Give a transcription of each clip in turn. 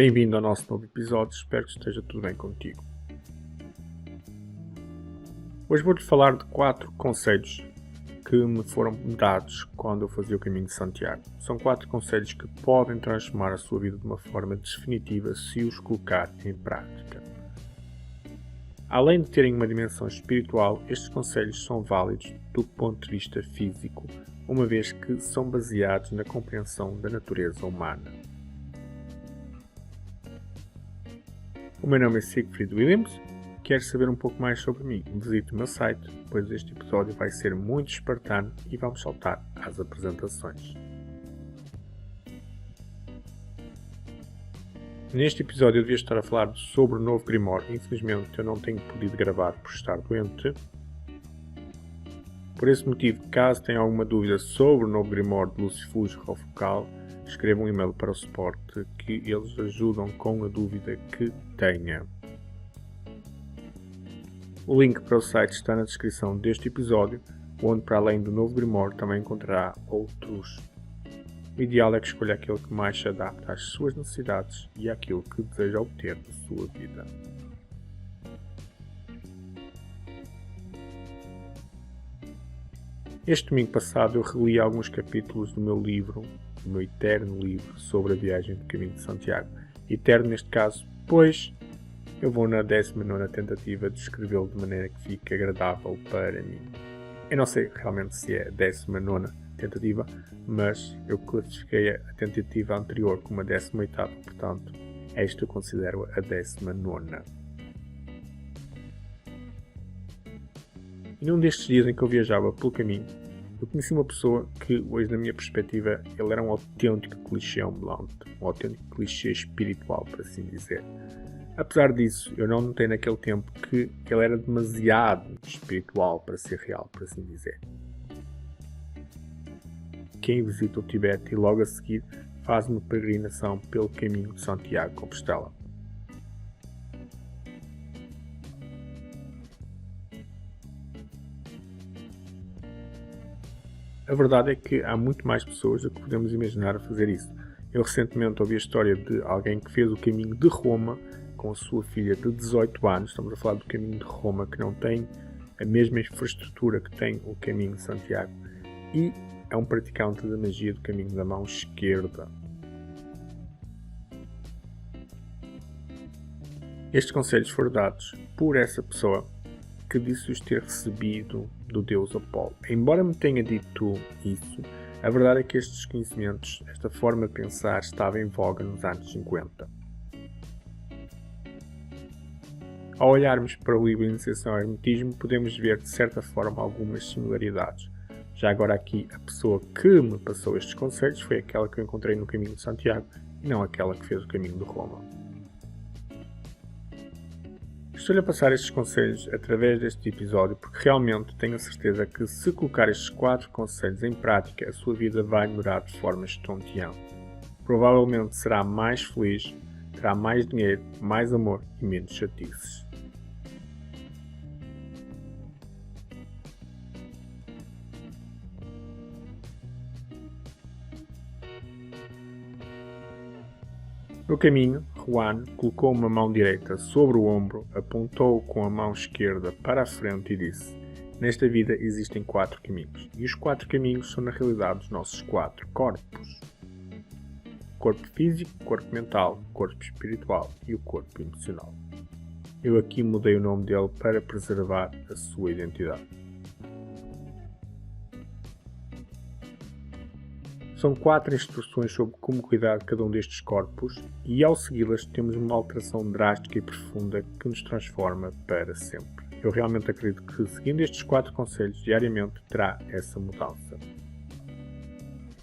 Bem-vindo ao nosso novo episódio, espero que esteja tudo bem contigo. Hoje vou-te falar de 4 conselhos que me foram dados quando eu fazia o caminho de Santiago. São 4 conselhos que podem transformar a sua vida de uma forma definitiva se os colocar em prática. Além de terem uma dimensão espiritual, estes conselhos são válidos do ponto de vista físico, uma vez que são baseados na compreensão da natureza humana. O meu nome é Siegfried Williams. Queres saber um pouco mais sobre mim? Visite o meu site, pois este episódio vai ser muito espartano e vamos saltar às apresentações. Neste episódio eu devia estar a falar sobre o novo Grimoire. Infelizmente eu não tenho podido gravar por estar doente. Por esse motivo, caso tenha alguma dúvida sobre o novo Grimoire de Lucifuge Rofocal, escreva um e-mail para o suporte que eles ajudam com a dúvida que tenha. O link para o site está na descrição deste episódio, onde para além do novo Grimoire também encontrará outros. O ideal é que escolha aquele que mais se adapta às suas necessidades e àquilo que deseja obter da sua vida. Este domingo passado eu reli alguns capítulos do meu livro, do meu eterno livro sobre a viagem do caminho de Santiago. Eterno neste caso, pois eu vou na 19ª tentativa de escrevê-lo de maneira que fique agradável para mim. Eu não sei realmente se é a 19ª tentativa, mas eu classifiquei a tentativa anterior como a 18ª, portanto, esta eu considero a 19ª. E num destes dias em que eu viajava pelo caminho, eu conheci uma pessoa que, hoje na minha perspectiva, ele era um autêntico clichê ambulante, um autêntico clichê espiritual, por assim dizer. Apesar disso, eu não notei naquele tempo que ele era demasiado espiritual para ser real, por assim dizer. Quem visita o Tibete e logo a seguir faz uma peregrinação pelo caminho de Santiago de Compostela. A verdade é que há muito mais pessoas do que podemos imaginar a fazer isso. Eu recentemente ouvi a história de alguém que fez o caminho de Roma com a sua filha de 18 anos. Estamos a falar do caminho de Roma, que não tem a mesma infraestrutura que tem o caminho de Santiago. E é um praticante da magia do caminho da mão esquerda. Estes conselhos foram dados por essa pessoa que disse-os ter recebido do deus Apolo. Embora me tenha dito isso, a verdade é que estes conhecimentos, esta forma de pensar, estava em voga nos anos 50. Ao olharmos para o livro de Iniciação ao Hermetismo, podemos ver de certa forma algumas similaridades. Já agora aqui, a pessoa que me passou estes conselhos foi aquela que eu encontrei no caminho de Santiago e não aquela que fez o caminho de Roma. Estou-lhe a passar estes conselhos através deste episódio porque realmente tenho a certeza que se colocar estes 4 conselhos em prática, a sua vida vai melhorar de forma estonteante. Provavelmente será mais feliz, terá mais dinheiro, mais amor e menos chatices. No caminho, Juan colocou uma mão direita sobre o ombro, apontou com a mão esquerda para a frente e disse: nesta vida existem 4 caminhos, e os 4 caminhos são na realidade os nossos 4 corpos. O corpo físico, o corpo mental, o corpo espiritual e o corpo emocional. Eu aqui mudei o nome dele para preservar a sua identidade. São 4 instruções sobre como cuidar de cada um destes corpos e ao segui-las temos uma alteração drástica e profunda que nos transforma para sempre. Eu realmente acredito que seguindo estes 4 conselhos diariamente terá essa mudança.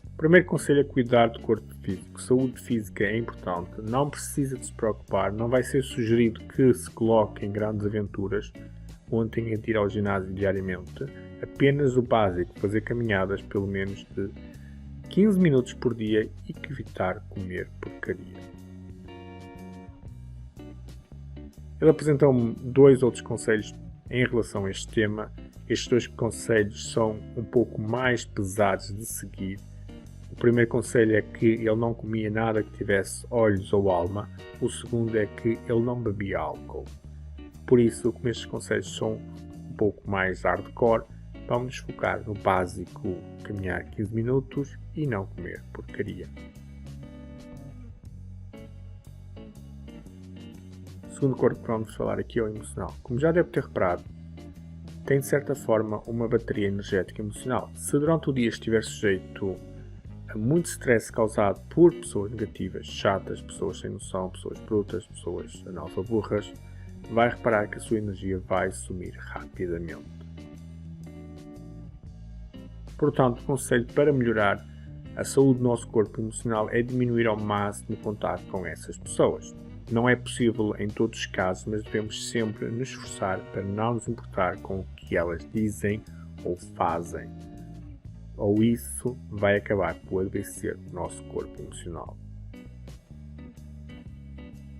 O primeiro conselho é cuidar do corpo físico. Saúde física é importante, não precisa de se preocupar, não vai ser sugerido que se coloque em grandes aventuras onde tenha de ir ao ginásio diariamente, apenas o básico, fazer caminhadas pelo menos de 15 minutos por dia e que evitar comer porcaria. Ele apresentou-me 2 outros conselhos em relação a este tema. Estes 2 conselhos são um pouco mais pesados de seguir. O primeiro conselho é que ele não comia nada que tivesse olhos ou alma. O segundo é que ele não bebia álcool. Por isso, como estes conselhos são um pouco mais hardcore, vamos nos focar no básico: caminhar 15 minutos e não comer porcaria. O segundo corpo que vamos falar aqui é o emocional. Como já deve ter reparado, tem de certa forma uma bateria energética emocional. Se durante o dia estiver sujeito a muito stress causado por pessoas negativas, chatas, pessoas sem noção, pessoas brutas, pessoas analfaburras, vai reparar que a sua energia vai sumir rapidamente. Portanto, o conselho para melhorar a saúde do nosso corpo emocional é diminuir ao máximo o contato com essas pessoas. Não é possível em todos os casos, mas devemos sempre nos esforçar para não nos importar com o que elas dizem ou fazem. Ou isso vai acabar por adoecer o nosso corpo emocional.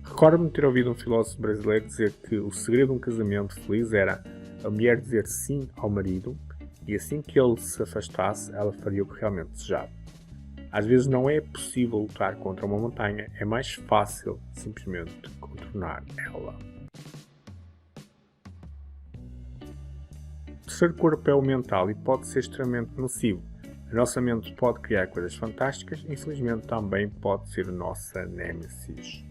Recordo-me ter ouvido um filósofo brasileiro dizer que o segredo de um casamento feliz era a mulher dizer sim ao marido e assim que ele se afastasse, ela faria o que realmente desejava. Às vezes não é possível lutar contra uma montanha, é mais fácil simplesmente contornar ela. O terceiro corpo é o mental e pode ser extremamente nocivo. A nossa mente pode criar coisas fantásticas e infelizmente também pode ser a nossa nêmesis.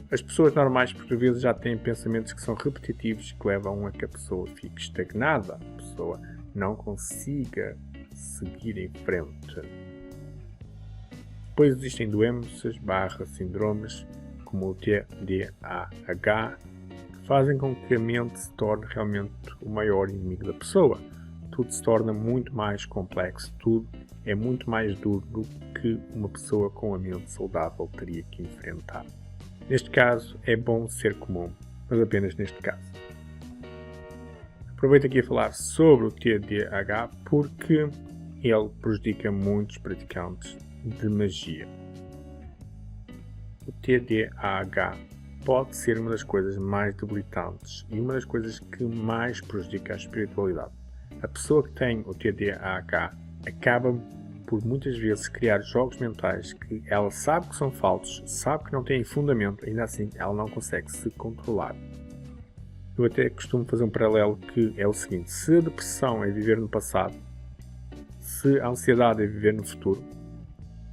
As pessoas normais por vezes já têm pensamentos que são repetitivos e que levam a que a pessoa fique estagnada, a pessoa não consiga seguir em frente. Depois existem doenças / síndromes como o TDAH que fazem com que a mente se torne realmente o maior inimigo da pessoa. Tudo se torna muito mais complexo, tudo é muito mais duro do que uma pessoa com a mente saudável teria que enfrentar. Neste caso é bom ser comum, mas apenas neste caso. Aproveito aqui a falar sobre o TDAH porque ele prejudica muitos praticantes de magia. O TDAH pode ser uma das coisas mais debilitantes e uma das coisas que mais prejudica a espiritualidade. A pessoa que tem o TDAH acaba por muitas vezes criar jogos mentais que ela sabe que são falsos, sabe que não têm fundamento, ainda assim ela não consegue se controlar. Eu até costumo fazer um paralelo que é o seguinte: se a depressão é viver no passado, se a ansiedade é viver no futuro,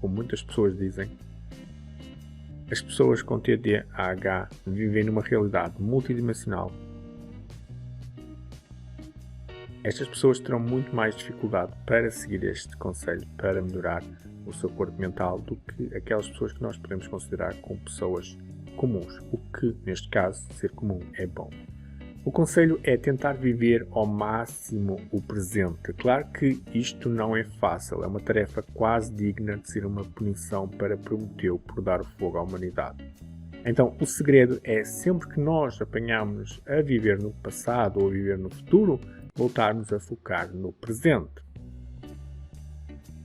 como muitas pessoas dizem, as pessoas com TDAH vivem numa realidade multidimensional. Estas pessoas terão muito mais dificuldade para seguir este conselho para melhorar o seu corpo mental do que aquelas pessoas que nós podemos considerar como pessoas comuns, o que, neste caso, ser comum é bom. O conselho é tentar viver ao máximo o presente. Claro que isto não é fácil, é uma tarefa quase digna de ser uma punição para Prometeu por dar o fogo à humanidade. Então, o segredo é sempre que nós apanhamos a viver no passado ou a viver no futuro, voltarmos a focar no presente.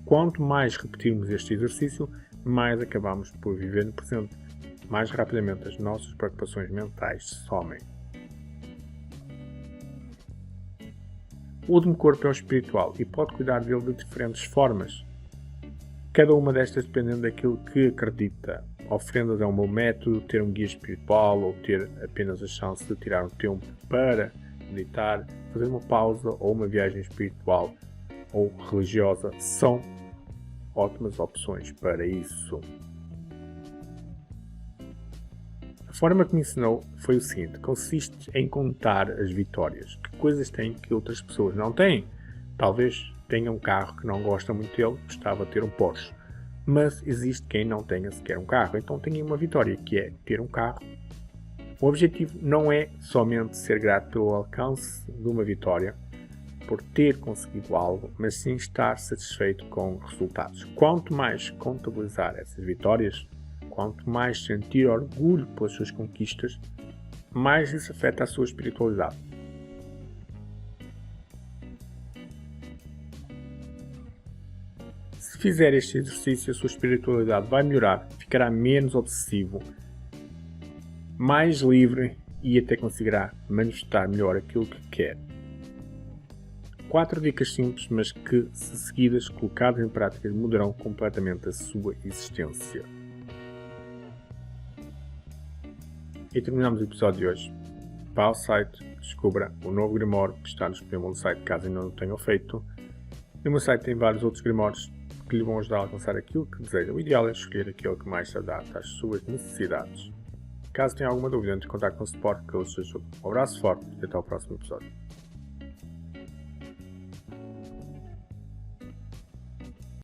Quanto mais repetirmos este exercício, mais acabamos por viver no presente. Mais rapidamente as nossas preocupações mentais somem. O último corpo é o espiritual e pode cuidar dele de diferentes formas. Cada uma destas dependendo daquilo que acredita. Oferendas é um bom método, ter um guia espiritual ou ter apenas a chance de tirar um tempo para meditar, fazer uma pausa ou uma viagem espiritual ou religiosa são ótimas opções para isso. A forma que me ensinou foi o seguinte: consiste em contar as vitórias. Que coisas têm que outras pessoas não têm? Talvez tenha um carro que não gosta muito dele, gostava de ter um Porsche. Mas existe quem não tenha sequer um carro, então tem uma vitória, que é ter um carro. O objetivo não é somente ser grato pelo alcance de uma vitória, por ter conseguido algo, mas sim estar satisfeito com os resultados. Quanto mais contabilizar essas vitórias, quanto mais sentir orgulho pelas suas conquistas, mais isso afeta a sua espiritualidade. Se fizer este exercício, a sua espiritualidade vai melhorar, ficará menos obsessivo, mais livre e até conseguirá manifestar melhor aquilo que quer. 4 dicas simples, mas que, se seguidas, colocadas em prática, mudarão completamente a sua existência. E terminamos o episódio de hoje. Vá ao site, descubra o novo Grimório que está disponível no site caso ainda não o tenham feito. No meu site tem vários outros Grimórios que lhe vão ajudar a alcançar aquilo que deseja. O ideal é escolher aquele que mais se adapta às suas necessidades. Caso tenha alguma dúvida, entre em contato com o suporte que eu lhes ajudo. Um abraço forte e até ao próximo episódio.